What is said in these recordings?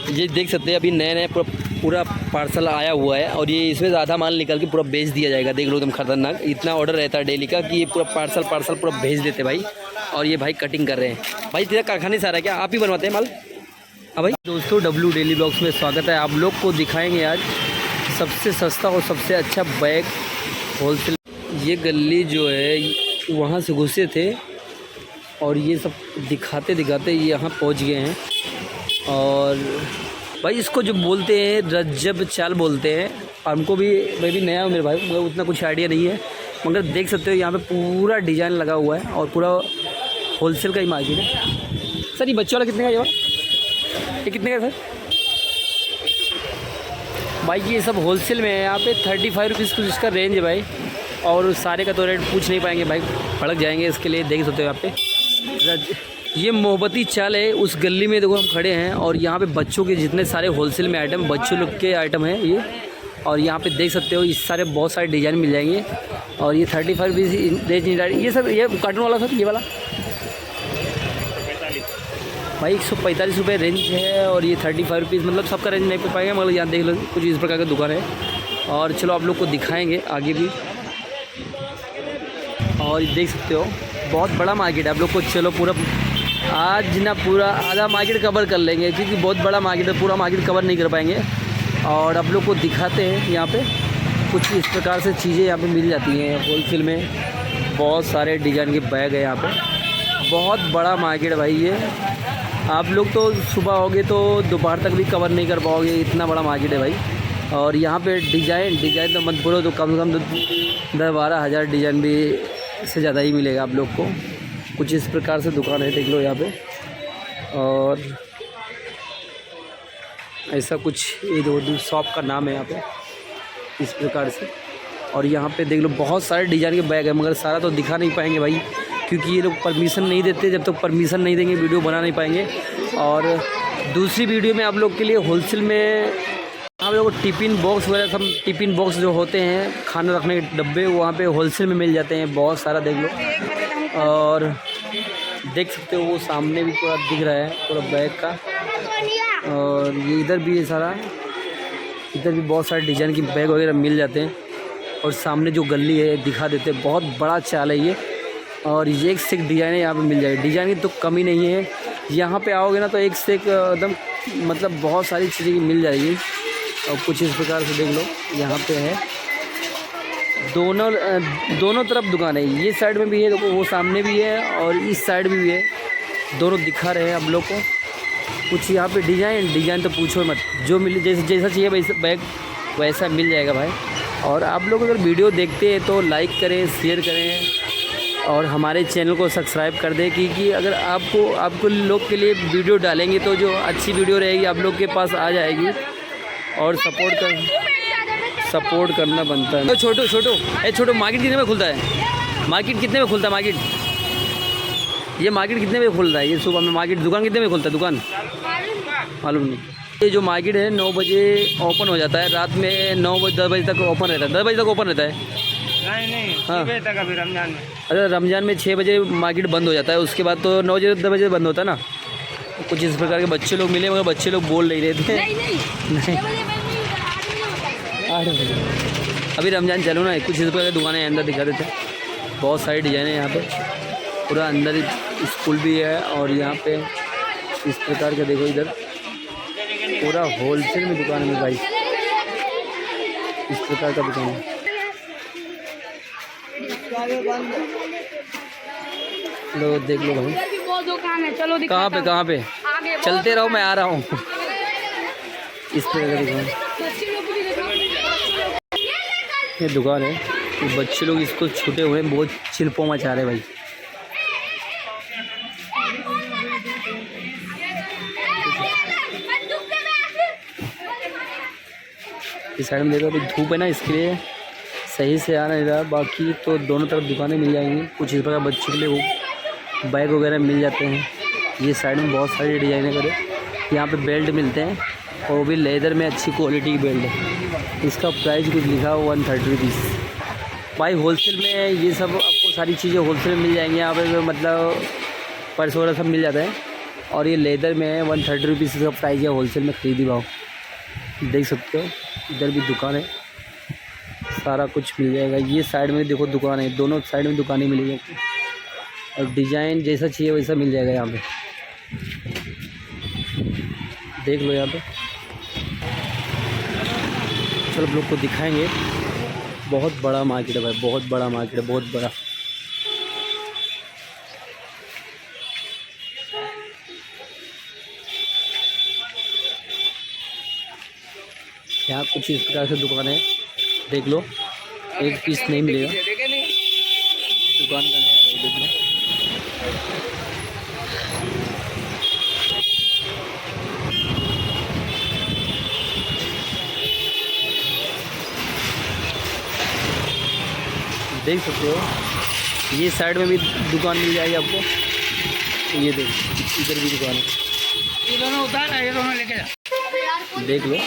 ये देख सकते हैं अभी नए नए पूरा पार्सल आया हुआ है और ये इसमें आधा माल निकल के पूरा बेच दिया जाएगा। देख लो एकदम खतरनाक, इतना ऑर्डर रहता है डेली का कि ये पूरा पार्सल पूरा भेज देते भाई। और ये भाई कटिंग कर रहे हैं भाई। तेरा कारखाने से आ रहा है क्या? आप ही बनवाते हैं माल? हाँ भाई। दोस्तों डब्लू डेली ब्लॉग्स में स्वागत है। आप लोग को दिखाएंगे आज सबसे सस्ता और सबसे अच्छा बैग होलसेल। ये गली जो है वहाँ से घुसे थे और ये सब दिखाते दिखाते यहाँ पहुँच गए हैं। और भाई इसको जो बोलते हैं रज्जब चाल बोलते हैं। और हमको भी, मैं भी नया हूँ मेरे भाई, मुझे उतना कुछ आइडिया नहीं है, मगर देख सकते हो यहाँ पे पूरा डिज़ाइन लगा हुआ है और पूरा होलसेल का ही मार्केट है। सर ये बच्चों वाला कितने का ये कितने का सर? भाई ये सब होलसेल में है यहाँ पे 35 रुपीज़ कुछ इसका रेंज है भाई। और सारे का तो रेट पूछ नहीं पाएंगे भाई, भड़क जाएंगे। इसके लिए देख सकते हो यहाँ पे ये मोहब्बती चाल है। उस गली में देखो हम खड़े हैं और यहाँ पे बच्चों के जितने सारे होलसेल में आइटम, बच्चों लोग के आइटम हैं ये। और यहाँ पे देख सकते हो इस सारे बहुत सारे डिज़ाइन मिल जाएंगे। और ये 35 रुपीज़ रेंज। ये सर ये कार्टून वाला सर ये वाला भाई 145 रुपये रेंज है। और ये 35 रुपीज़, मतलब सबका रेंज नहीं पे पाएंगे, मगर यहाँ देख लो कुछ इस प्रकार की दुकान है। और चलो आप लोग को दिखाएंगे आगे भी। और देख सकते हो बहुत बड़ा मार्केट है। आप लोग को चलो पूरा आज ना पूरा आधा मार्केट कवर कर लेंगे, क्योंकि बहुत बड़ा मार्केट है, पूरा मार्केट कवर नहीं कर पाएंगे। और आप लोग को दिखाते हैं यहाँ पे कुछ इस प्रकार से चीज़ें यहाँ पे मिल जाती हैं होलसेल में। बहुत सारे डिज़ाइन के बैग है यहाँ पे। बहुत बड़ा मार्केट है भाई ये। आप लोग तो सुबह होगे तो दोपहर तक भी कवर नहीं कर पाओगे, इतना बड़ा मार्केट है भाई। और यहाँ पे डिज़ाइन तो मत बोलो तो कम से कम 10-12 हज़ार डिज़ाइन भी से ज़्यादा ही मिलेगा आप लोग को। कुछ इस प्रकार से दुकान है, देख लो यहाँ पे। और ऐसा कुछ ये दो शॉप का नाम है यहाँ पे इस प्रकार से। और यहाँ पे देख लो बहुत सारे डिज़ाइन के बैग है, मगर सारा तो दिखा नहीं पाएंगे भाई, क्योंकि ये लोग परमिशन नहीं देते। जब तक परमिशन नहीं देंगे वीडियो बना नहीं पाएंगे। और दूसरी वीडियो में आप लोग के लिए होलसेल में आप लोग को टिफ़िन बॉक्स वगैरह, सब टिफ़िन बॉक्स जो होते हैं खाना रखने के डब्बे, वहाँ पे होलसेल में मिल जाते हैं बहुत सारा, देख लो। और देख सकते हो वो सामने भी पूरा दिख रहा है पूरा बैग का। और ये इधर भी है सारा, इधर भी बहुत सारे डिज़ाइन की बैग वगैरह मिल जाते हैं। और सामने जो गली है दिखा देते हैं, बहुत बड़ा चाल है ये। और ये एक से एक डिज़ाइन यहाँ पे मिल जाएगी, डिज़ाइन की तो कमी नहीं है। यहाँ पे आओगे ना तो एक से एक एकदम मतलब बहुत सारी चीज़ें मिल जाएगी। और कुछ इस प्रकार से देख लो यहाँ पे है, दोनों तरफ दुकान है। ये साइड में भी है देखो, वो सामने भी है और इस साइड भी है, दोनों दिखा रहे हैं आप लोग को। कुछ यहाँ पे डिज़ाइन तो पूछो मत, जो मिले जैसा चाहिए वैसा बैग वैसा मिल जाएगा भाई। और आप लोग अगर वीडियो देखते हैं तो लाइक करें, शेयर करें और हमारे चैनल को सब्सक्राइब कर दें, क्योंकि अगर आपको लोग के लिए वीडियो डालेंगे तो जो अच्छी वीडियो रहेगी आप लोग के पास आ जाएगी। और सपोर्ट करना बनता है। छोटो मार्केट कितने में खुलता है? मार्केट कितने में खुलता है? ये मार्केट कितने में खुल रहा है? ये सुबह में मार्केट दुकान कितने में खुलता है? दुकान मालूम नहीं। ये जो मार्केट है 9 बजे ओपन हो जाता है, रात में 9 बजे 10 बजे तक ओपन रहता है। 10 बजे तक ओपन रहता है? नहीं हाँ तक अभी रमज़ान में। अरे रमज़ान में 6 बजे मार्केट बंद हो जाता है, उसके बाद तो 9 बजे 10 बजे बंद होता है ना। कुछ इस प्रकार के बच्चे लोग मिले, मगर बच्चे लोग बोल नहीं रहे थे। नहीं 8 बजे अभी रमज़ान चालू ना। कुछ इस प्रकार की दुकानें अंदर दिखा देते हैं, बहुत सारी डिज़ाइन है यहाँ पे। पूरा अंदर स्कूल भी है और यहाँ पे इस प्रकार का देखो, इधर पूरा होलसेल में दुकान है भाई, इस प्रकार का दुकान है। लो देख लो भाई, चलो कहाँ पे चलते रहो, मैं आ रहा हूँ। इस तरह का दुकान ये दुकान है। तो बच्चे लोग इसको छूटे हुए हैं, बहुत चिल्पों मचा रहे भाई। इस साइड में देखो अभी धूप है ना, इसके लिए सही से आ नहीं रहा। बाकी तो दोनों तरफ दुकानें मिल जाएंगी। कुछ इस प्रकार बच्चों के लिए वो बैग वगैरह मिल जाते हैं। ये साइड में बहुत सारी डिजाइनें करे। यहाँ पे बेल्ट मिलते हैं और वो भी लेदर में अच्छी क्वालिटी की बेल्ट है। इसका प्राइस कुछ लिखा हुआ 130 रुपीज़। भाई होलसेल में ये सब आपको सारी चीज़ें होलसेल में मिल जाएंगी। यहाँ पे मतलब पर्स वगैरह सब मिल जाता है। और ये लेदर में है 130 रुपीज़ का प्राइस है, होलसेल में खरीदी भाव देख सकते हो। इधर भी दुकान है, सारा कुछ मिल जाएगा। ये साइड में देखो दुकान है, दोनों साइड में दुकानें मिलेगी और डिज़ाइन जैसा चाहिए वैसा मिल जाएगा यहाँ पे, देख लो यहाँ पे। चलो आप लोग को दिखाएंगे, बहुत बड़ा मार्केट है भाई, बहुत बड़ा मार्केट है, बहुत बड़ा। यहाँ कुछ इस प्रकार से दुकान है, देख लो, एक पीस नहीं मिलेगा। दुकान का नाम है, देख लो। देख सकते हो, ये साइड में भी दुकान मिल जाएगी आपको। ये देख, इधर भी दुकान है, ये दोनों उतार है, ये दोनों लेके जा, देख लो।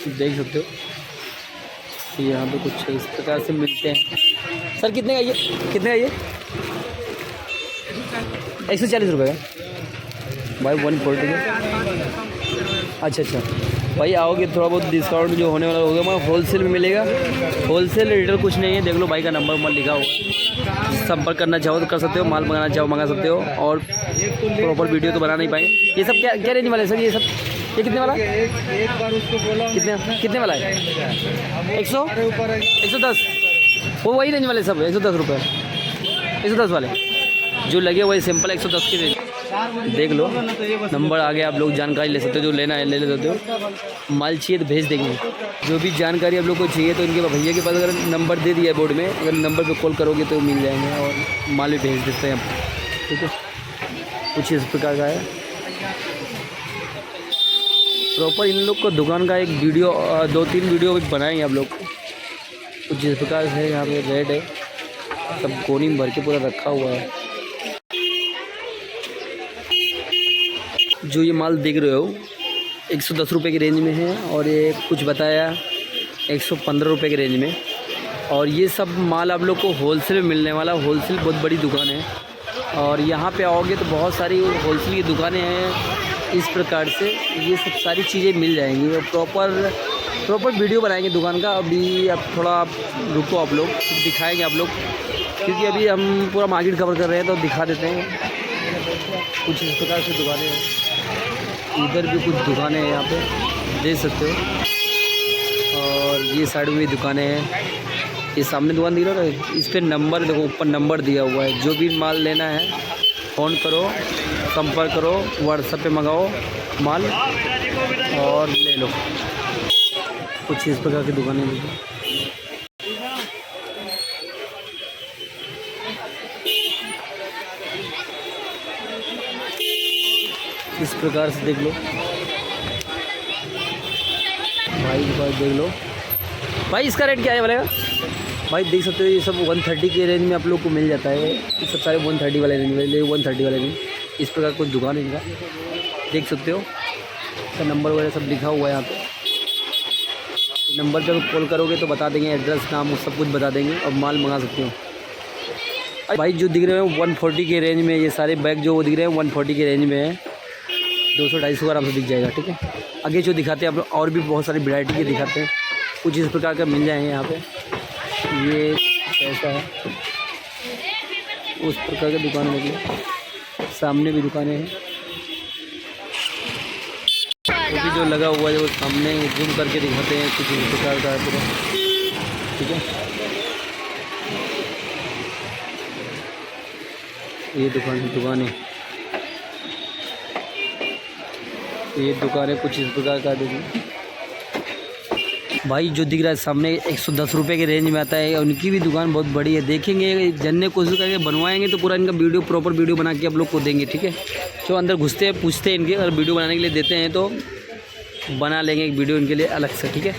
देख सकते हो, यहाँ पे कुछ इस प्रकार से मिलते हैं। सर कितने का ये, कितने का ये? 140 रुपये का भाई, 140 का। अच्छा भाई, आओगे थोड़ा बहुत डिस्काउंट जो होने वाला होगा, मगर होलसेल में मिलेगा। होलसेल रिटेल कुछ नहीं है, देख लो भाई का नंबर लिखा हुआ है। संपर्क करना चाहो तो कर सकते हो, माल मंगाना चाहो मंगा सकते हो। और प्रॉपर वीडियो तो बना नहीं पाएंगे। ये सब क्या रेंज वाले सर? ये सब ये कितने वाला? एक बार उसको बोला, कितने वाला है? 110, वो वही रेंज वाले सब 110 रुपये, 110 वाले जो लगे वही सिंपल 110 की रेंज। देख लो, नंबर आ गया, आप लोग जानकारी ले सकते हो, जो लेना है ले सकते हो। माल चाहिए तो भेज देंगे, जो भी जानकारी आप लोग को चाहिए तो इनके भैया के पास अगर नंबर दे दिया है बोर्ड में, अगर नंबर पे कॉल करोगे तो मिल जाएंगे और माल भी भेज देते हैं आप, ठीक है। कुछ इस प्रकार का है। प्रॉपर इन लोग को दुकान का एक वीडियो 2-3 वीडियो भी बनाएंगे आप लोग को। कुछ इस प्रकार से यहाँ पे रेट है, सब कोनी में भर के पूरा रखा हुआ है। जो ये माल देख रहे हो 110 रुपये की रेंज में है, और ये कुछ बताया 115 रुपये की रेंज में। और ये सब माल आप लोग को होलसेल में मिलने वाला। होलसेल बहुत बड़ी दुकान है, और यहाँ पे आओगे तो बहुत सारी होलसेल की दुकानें हैं। इस प्रकार से ये सब सारी चीज़ें मिल जाएंगी, और प्रॉपर वीडियो बनाएंगे दुकान का। अभी अब थोड़ा रुको, आप लोग दिखाएंगे आप लोग, क्योंकि अभी हम पूरा मार्केट कवर कर रहे हैं तो दिखा देते हैं। कुछ इस प्रकार से दुकानें हैं, इधर भी कुछ दुकानें हैं यहाँ पे देख सकते हो। और ये साइड में भी दुकानें हैं, ये सामने दुकान दिख रहा है, इस पर नंबर देखो, ऊपर नंबर दिया हुआ है। जो भी माल लेना है फ़ोन करो, संपर्क करो, व्हाट्सएप पे मंगाओ माल और ले लो। कुछ इस प्रकार की दुकानें देखो। इस प्रकार से देख लो भाई, देख लो भाई, इसका रेट क्या है बोलेगा भाई? देख सकते हो, ये सब 130 के रेंज में आप लोग को मिल जाता है। ये सब सारे 130 वाले रेंज में, 130 वाले रेंज। इस प्रकार कुछ दुकान है इनका, देख सकते हो। इसका नंबर वगैरह सब लिखा हुआ है यहाँ पे। नंबर पे कॉल करोगे तो बता देंगे, एड्रेस नाम सब कुछ बता देंगे, और माल मंगा सकते हो। भाई जो दिख रहे हैं 140 के रेंज में, ये सारे बैग जो दिख रहे हैं 140 के रेंज में है। 200-250 का आराम से दिख जाएगा, ठीक है। आगे जो दिखाते हैं आप लोग, और भी बहुत सारी वैरायटी के दिखाते हैं, कुछ इस प्रकार का मिल जाएंगे यहाँ पे। ये कैसा है, उस प्रकार की दुकान लगी, सामने भी दुकानें हैं। अभी जो लगा हुआ है वो सामने जूम करके दिखाते हैं, कुछ इस प्रकार का है पूरा, ठीक है। ये दुकान है, ये दुकान है, कुछ इस प्रकार का। देखिए भाई जो दिख रहा है सामने 110 रुपये के रेंज में आता है, उनकी भी दुकान बहुत बड़ी है। देखेंगे, जानने की कोशिश करके बनवाएंगे तो पूरा इनका वीडियो, प्रॉपर वीडियो बना के आप लोग को देंगे, ठीक है। जो अंदर घुसते हैं पूछते हैं इनके, अगर वीडियो बनाने के लिए देते हैं तो बना लेंगे एक वीडियो इनके लिए अलग से, ठीक है।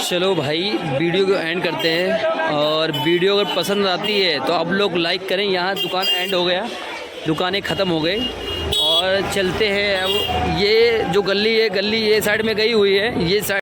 चलो भाई वीडियो को एंड करते हैं, और वीडियो अगर पसंद आती है तो आप लोग लाइक करें। यहाँ दुकान एंड हो गया, दुकानें ख़त्म हो गई, और चलते हैं अब। ये जो गली है, गली ये साइड में गई हुई है, ये साइड